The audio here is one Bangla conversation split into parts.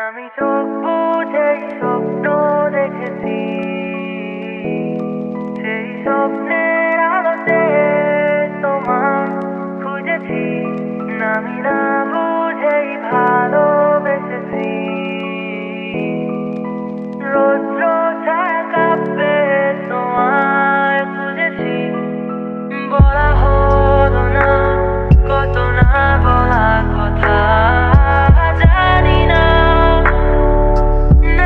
আমি চোখ বুঝেই স্বপ্ন দেখেছি, সেই স্বপ্নের আলোতে তোমার খুঁজেছি। আমি না বুঝেই ভালোবেসেছি, রৌদ্র ছায়া কাঁপবে তোমায় খুঁজেছি। বলা হলো না কত না বলা কথা, জানি না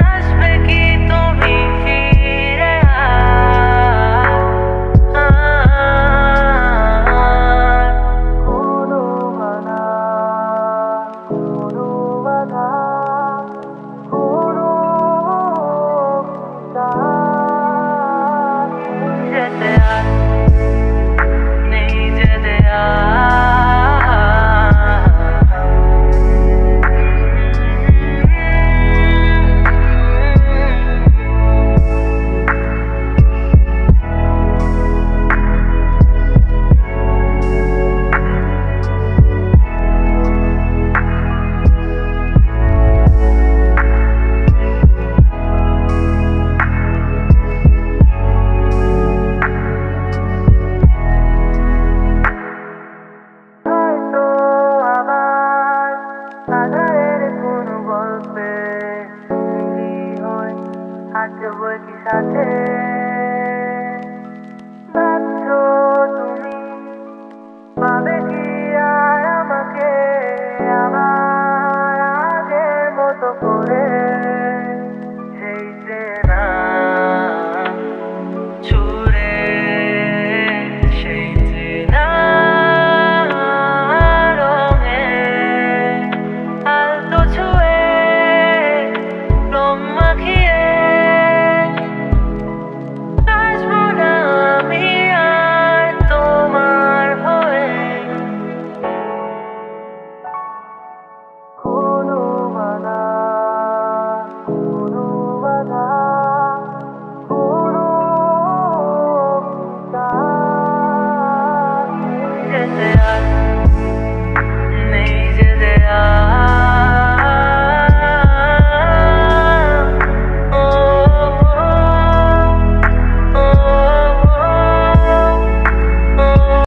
আসবে কি তুমি ফিরে কোনো বাধা, কোনো বাধা, কোনো যেতে আর নেই যেতে হয়তো আবার আধারের কোনো গল্পে মিলি হয়ে হাঁটবো কি সাথে।